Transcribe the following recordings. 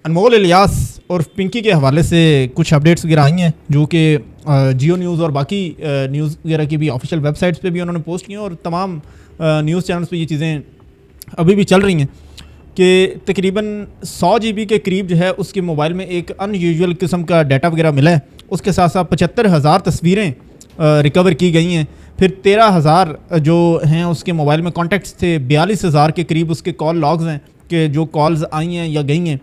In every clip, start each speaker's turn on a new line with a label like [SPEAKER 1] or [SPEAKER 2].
[SPEAKER 1] انمول الیاس اور پنکی کے حوالے سے کچھ اپڈیٹس وغیرہ آئی ہیں جو کہ جیو نیوز اور باقی نیوز وغیرہ کی بھی آفیشیل ویب سائٹس پہ بھی انہوں نے پوسٹ کی ہیں اور تمام نیوز چینلز پہ یہ چیزیں ابھی بھی چل رہی ہیں کہ تقریباً 100 GB کے قریب جو ہے اس کے موبائل میں ایک ان یوزول قسم کا ڈیٹا وغیرہ ملا ہے. اس کے ساتھ ساتھ 75,000 تصویریں ریکور کی گئی ہیں. پھر 13,000 جو ہیں اس کے موبائل میں کانٹیکٹس تھے. 42,000 کے قریب اس کے کال لاگز ہیں کہ جو کالز آئی ہیں یا گئی ہیں.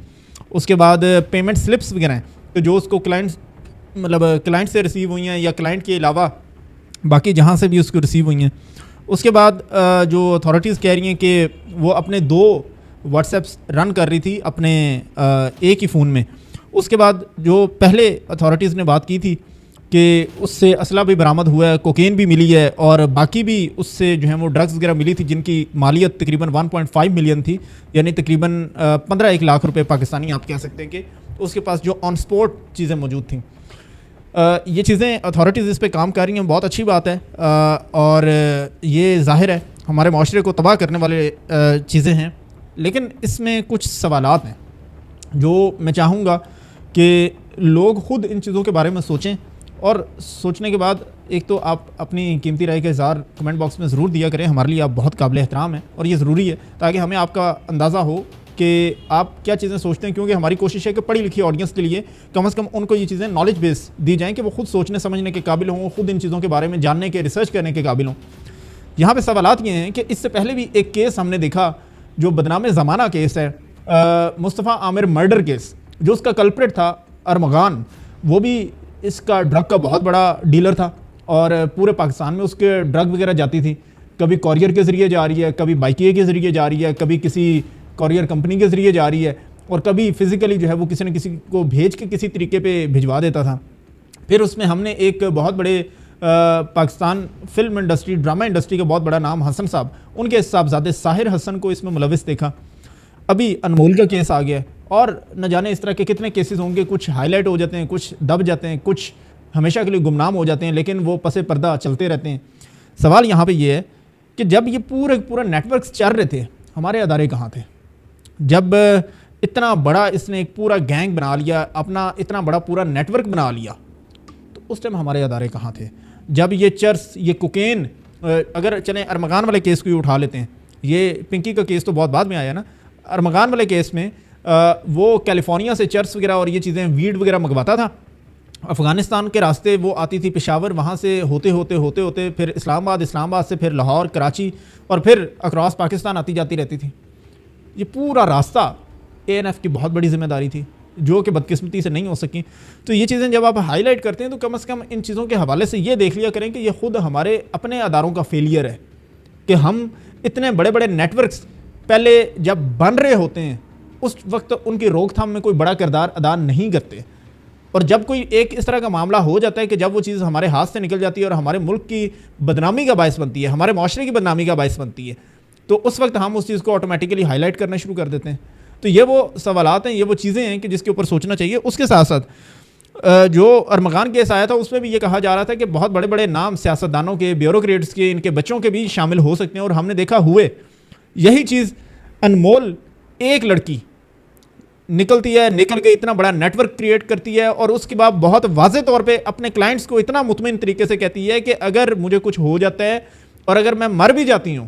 [SPEAKER 1] اس کے بعد پیمنٹ سلپس وغیرہ ہیں جو اس کو کلائنٹ سے ریسیو ہوئی ہیں یا کلائنٹ کے علاوہ باقی جہاں سے بھی اس کو ریسیو ہوئی ہیں. اس کے بعد جو اتھارٹیز کہہ رہی ہیں کہ وہ اپنے 2 واٹس ایپس رن کر رہی تھی اپنے ایک ہی فون میں. اس کے بعد جو پہلے اتھارٹیز نے بات کی تھی کہ اس سے اسلحہ بھی برآمد ہوا ہے, کوکین بھی ملی ہے اور باقی بھی اس سے جو ہے وہ ڈرگز وغیرہ ملی تھی جن کی مالیت تقریباً 1.5 ملین تھی, یعنی تقریباً 15 لاکھ روپے پاکستانی آپ کہہ سکتے ہیں کہ اس کے پاس جو آن سپورٹ چیزیں موجود تھیں. یہ چیزیں اتھارٹیز اس پہ کام کر رہی ہیں, بہت اچھی بات ہے اور یہ ظاہر ہے ہمارے معاشرے کو تباہ کرنے والے چیزیں ہیں. لیکن اس میں کچھ سوالات ہیں جو میں چاہوں گا کہ لوگ خود ان چیزوں کے بارے میں سوچیں اور سوچنے کے بعد ایک تو آپ اپنی قیمتی رائے کا اظہار کمنٹ باکس میں ضرور دیا کریں. ہمارے لیے آپ بہت قابل احترام ہیں اور یہ ضروری ہے تاکہ ہمیں آپ کا اندازہ ہو کہ آپ کیا چیزیں سوچتے ہیں, کیونکہ ہماری کوشش ہے کہ پڑھی لکھی آڈینس کے لیے کم از کم ان کو یہ چیزیں نالج بیس دی جائیں کہ وہ خود سوچنے سمجھنے کے قابل ہوں, خود ان چیزوں کے بارے میں جاننے کے ریسرچ کرنے کے قابل ہوں. یہاں پہ سوالات یہ ہیں کہ اس سے پہلے بھی ایک کیس ہم نے دیکھا جو بدنام زمانہ کیس ہے, مصطفیٰ عامر مرڈر کیس, جو اس کا کلپریٹ تھا ارمغان, وہ بھی اس کا ڈرگ کا بہت بڑا ڈیلر تھا اور پورے پاکستان میں اس کے ڈرگ وغیرہ جاتی تھی. کبھی کوریئر کے ذریعے جا رہی ہے, کبھی بائکیے کے ذریعے جا رہی ہے, کبھی کسی کوریئر کمپنی کے ذریعے جا رہی ہے اور کبھی فزیکلی جو ہے وہ کسی نہ کسی کو بھیج کے کسی طریقے پہ بھجوا دیتا تھا. پھر اس میں ہم نے ایک بہت بڑے Pakistan film industry drama industry کا بہت بڑا نام حسن صاحب, ان کے صاحبزادے ساحر حسن کو اس میں ملوث دیکھا. ابھی انمول کا کیس آ گیا ہے اور نہ جانے اس طرح کے کتنے کیسز ہوں گے. کچھ ہائی لائٹ ہو جاتے ہیں, کچھ دب جاتے ہیں, کچھ ہمیشہ کے لیے گمنام ہو جاتے ہیں, لیکن وہ پس پردہ چلتے رہتے ہیں. سوال یہاں پہ یہ ہے کہ جب یہ پورا نیٹ ورکس چل رہے تھے, ہمارے ادارے کہاں تھے؟ جب اتنا بڑا اس نے ایک پورا گینگ بنا لیا, اپنا اتنا بڑا پورا نیٹ ورک بنا لیا, تو اس ٹائم ہمارے ادارے کہاں تھے؟ جب یہ چرس, یہ کوکین, اگر چلیں ارمغان والے کیس کو ہی اٹھا لیتے ہیں, یہ پنکی کا کیس تو بہت بعد میں آیا نا. ارمغان والے کیس میں وہ کیلیفورنیا سے چرس وغیرہ اور یہ چیزیں ویڈ وغیرہ منگواتا تھا. افغانستان کے راستے وہ آتی تھی پشاور, وہاں سے ہوتے ہوتے پھر اسلام آباد سے پھر لاہور, کراچی اور پھر اکراس پاکستان آتی جاتی رہتی تھی. یہ پورا راستہ ANF کی بہت بڑی ذمہ داری تھی جو کہ بدقسمتی سے نہیں ہو سکی. تو یہ چیزیں جب آپ ہائی لائٹ کرتے ہیں تو کم از کم ان چیزوں کے حوالے سے یہ دیکھ لیا کریں کہ یہ خود ہمارے اپنے اداروں کا فیلئر ہے کہ ہم اتنے بڑے بڑے نیٹ ورکس پہلے جب بن رہے ہوتے ہیں اس وقت ان کی روک تھام میں کوئی بڑا کردار ادا نہیں کرتے, اور جب کوئی ایک اس طرح کا معاملہ ہو جاتا ہے کہ جب وہ چیز ہمارے ہاتھ سے نکل جاتی ہے اور ہمارے ملک کی بدنامی کا باعث بنتی ہے, ہمارے معاشرے کی بدنامی کا باعث بنتی ہے, تو اس وقت ہم اس چیز کو آٹومیٹیکلی ہائی لائٹ کرنا شروع کر دیتے ہیں. تو یہ وہ سوالات ہیں, یہ وہ چیزیں ہیں کہ جس کے اوپر سوچنا چاہیے. اس کے ساتھ ساتھ جو ارمغان کیس آیا تھا اس میں بھی یہ کہا جا رہا تھا کہ بہت بڑے بڑے نام سیاستدانوں کے, بیوروکریٹس کے, ان کے بچوں کے بھی شامل ہو سکتے ہیں, اور ہم نے دیکھا ہوئے یہی چیز انمول ایک لڑکی نکلتی ہے, نکل کے اتنا بڑا نیٹ ورک کریٹ کرتی ہے اور اس کے بعد بہت واضح طور پہ اپنے کلائنٹس کو اتنا مطمئن طریقے سے کہتی ہے کہ اگر مجھے کچھ ہو جاتا ہے اور اگر میں مر بھی جاتی ہوں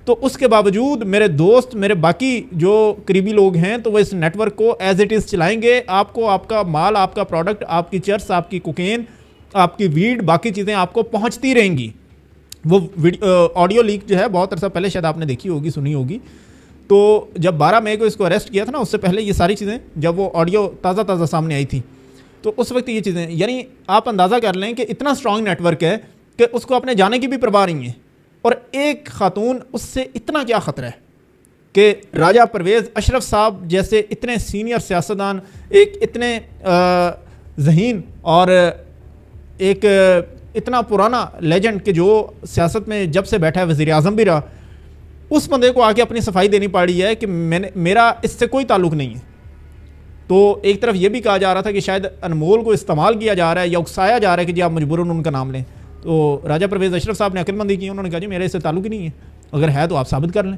[SPEAKER 1] تو اس کے باوجود میرے دوست, میرے باقی جو قریبی لوگ ہیں تو وہ اس نیٹ ورک کو ایز اٹ از چلائیں گے. آپ کو آپ کا مال, آپ کا پروڈکٹ, آپ کی چرس, آپ کی کوکین, آپ کی ویڈ, باقی چیزیں آپ کو پہنچتی رہیں گی. وہ آڈیو لیک جو ہے بہت عرصہ پہلے شاید آپ نے دیکھی ہوگی, سنی ہوگی. تو جب 12 مئی کو اس کو اریسٹ کیا تھا نا, اس سے پہلے یہ ساری چیزیں جب وہ آڈیو تازہ سامنے آئی تھی تو اس وقت یہ چیزیں, یعنی آپ اندازہ کر لیں کہ اتنا اسٹرانگ نیٹ ورک ہے کہ اس کو اپنے جانے کی بھی پرواہ نہیں ہے. اور ایک خاتون, اس سے اتنا کیا خطرہ ہے کہ راجہ پرویز اشرف صاحب جیسے اتنے سینئر سیاستدان, ایک اتنے ذہین اور ایک اتنا پرانا لیجنڈ کہ جو سیاست میں جب سے بیٹھا ہے, وزیر اعظم بھی رہا, اس بندے کو آ کے اپنی صفائی دینی پڑی ہے کہ میرا اس سے کوئی تعلق نہیں ہے. تو ایک طرف یہ بھی کہا جا رہا تھا کہ شاید انمول کو استعمال کیا جا رہا ہے یا اکسایا جا رہا ہے کہ جی آپ مجبوراً ان کا نام لیں. تو راجہ پرویز اشرف صاحب نے عقل مندی کی, انہوں نے کہا جی میرے اس سے تعلق ہی نہیں ہے, اگر ہے تو آپ ثابت کر لیں.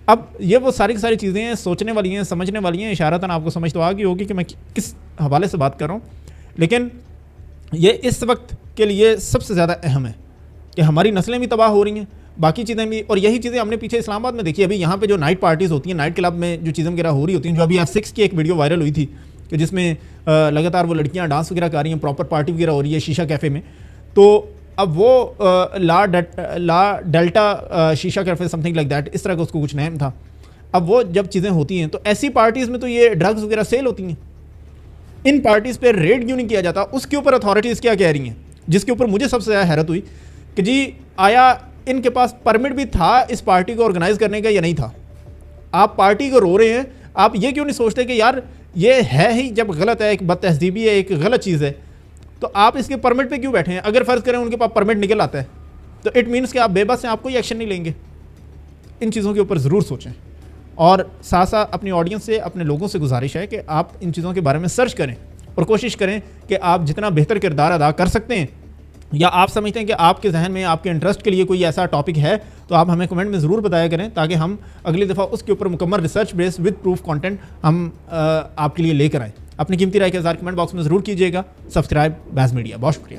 [SPEAKER 1] اب یہ وہ ساری کی ساری چیزیں ہیں، سوچنے والی ہیں، سمجھنے والی ہیں. اشارتاً آپ کو سمجھ تو آ گئی ہوگی کہ میں کس حوالے سے بات کر رہا ہوں. لیکن یہ اس وقت کے لیے سب سے زیادہ اہم ہے کہ ہماری نسلیں بھی تباہ ہو رہی ہیں، باقی چیزیں بھی. اور یہی چیزیں ہم نے پیچھے اسلام آباد میں دیکھی. ابھی یہاں پہ جو نائٹ پارٹیز ہوتی ہیں، نائٹ کلب میں جو چیزیں وغیرہ ہو رہی ہوتی ہیں، جو ابھی F6 کی ایک ویڈیو وائرل ہوئی تھی کہ جس میں لگاتار وہ لڑکیاں ڈانس وغیرہ کر رہی ہیں، پراپر پارٹی وغیرہ ہو رہی ہے شیشہ کیفے میں. تو اب وہ لا ڈیلٹا شیشہ cafe something like that, اس طرح کا اس کو کچھ نیم تھا. اب وہ جب چیزیں ہوتی ہیں تو ایسی پارٹیز میں تو یہ ڈرگز وغیرہ سیل ہوتی ہیں. ان پارٹیز پہ ریڈ کیوں نہیں کیا جاتا؟ اس کے اوپر اتھارٹیز کیا کہہ رہی ہیں، جس کے اوپر مجھے سب سے زیادہ حیرت ہوئی کہ جی آیا ان کے پاس پرمٹ بھی تھا اس پارٹی کو آرگنائز کرنے کا یا نہیں تھا؟ آپ پارٹی کو رو رہے ہیں، آپ یہ کیوں نہیں سوچتے کہ یار یہ ہے ہی جب غلط ہے، ایک بد تہذیبی ہے، ایک غلط چیز ہے، تو آپ اس کے پرمٹ پہ کیوں بیٹھے ہیں؟ اگر فرض کریں ان کے پاس پرمٹ نکل آتا ہے تو اٹ مینس کہ آپ بے بس ہیں، آپ کوئی ایکشن نہیں لیں گے. ان چیزوں کے اوپر ضرور سوچیں. اور ساتھ ساتھ اپنی آڈینس سے، اپنے لوگوں سے گزارش ہے کہ آپ ان چیزوں کے بارے میں سرچ کریں اور کوشش کریں کہ آپ جتنا بہتر کردار ادا کر سکتے ہیں، یا آپ سمجھتے ہیں کہ آپ کے ذہن میں آپ کے انٹرسٹ کے لیے کوئی ایسا ٹاپک ہے، تو آپ ہمیں کمنٹ میں ضرور بتایا کریں تاکہ ہم اگلی دفعہ اس کے اوپر مکمل research base with proof content ہم آپ کے لیے لے کر آئیں. اپنی قیمتی رائے کا اظہار کمنٹ باکس میں ضرور کیجیے گا. سبسکرائب بیز میڈیا. بہت شکریہ.